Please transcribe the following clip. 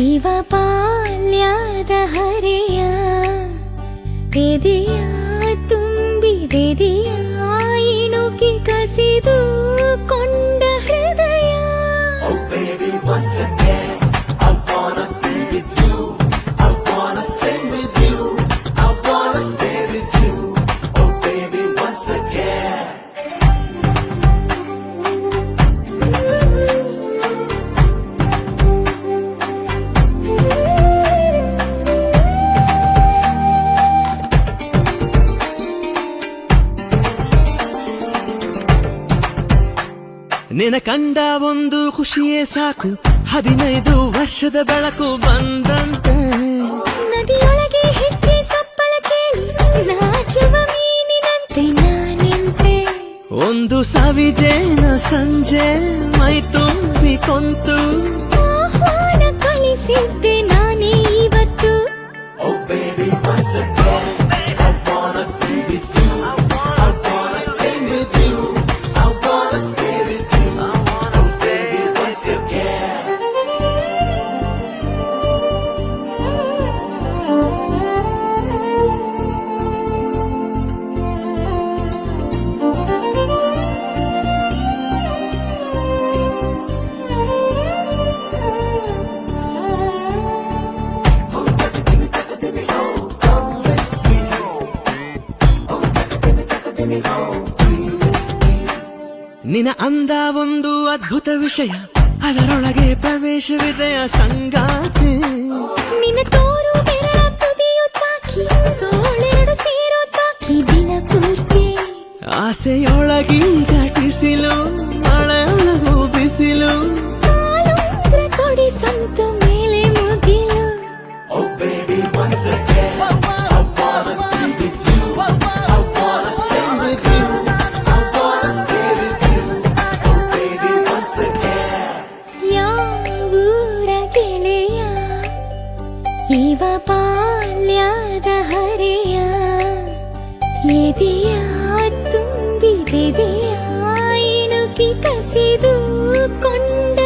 ಇವ ಬಾಲ್ಯದ ಹರೆಯ ಎದೆಯ ತುಂಬಿದೆದೆಯ ಇಣುಕಿ ಕಸಿದು ಕೊಂಡ ಹೃದಯ. Oh baby, once again I wanna be with you, I wanna sing with you, I wanna stay with you. Oh baby, once again. ನಿನ ಕಂಡ ಒಂದು ಖುಷಿಯೇ ಸಾಕು, 15 ವರ್ಷದ ಬೆಳಕು ಬಂದಂತೆ. ನದಿಯೊಳಗೆ ಹೆಜ್ಜೆ ಸಪ್ಪಳ ಕೇಳಿ ನಾಚುವ ಮೀನಿನಂತೆ ನಾನಿಂತೆ. ಒಂದು ಸವಿಜೇನ ಸಂಜೆ ಮೈ ತುಂಬಿ ಕೊಂತು ಆಹ್ವಾನ ಕಳಿಸಿದ್ದೆ ನಾನೇ ಇವತ್ತು. Oh baby, once again I wanna be with you, I wanna sing with you, I wanna stay with you. Oh baby, once again. ನಿನ ಅಂದ ಒಂದು ಅದ್ಭುತ ವಿಷಯ, ಅದರೊಳಗೆ ಪ್ರವೇಶವಿದೆಯ ಸಂಗಾತಿ. ನಿನ್ನ ತೋರು ಬೆರಳ ತುದಿಯು ತಾಕಿ ತೋಳೆರಡು ಸೇರೋ ತಾಕಿ ದಿನ ಪೂರ್ತಿ. ಆಸೆಯೊಳಗಿ ಘಟಿಸಿಲು ಮಳೆಯೊಳಗು ಬಿಸಿಲು, ಕಾಲುಂಗ್ರ ಕೊಡಿ ಸಂತು ಮೇಲೆ ಮುಗಿಲು. Oh baby, once again I wanna be with you, I wanna sing with you, I wanna stay with you. Oh baby, once again. ಯಾವೂರ ಗೆಳೆಯ ಇವ ಬಾಲ್ಯದ ಹರೆಯ ಎದೆಯ ತುಂಬಿದೆದೆಯ ಇಣುಕಿ ಕಸಿದು ಕೊಂಡ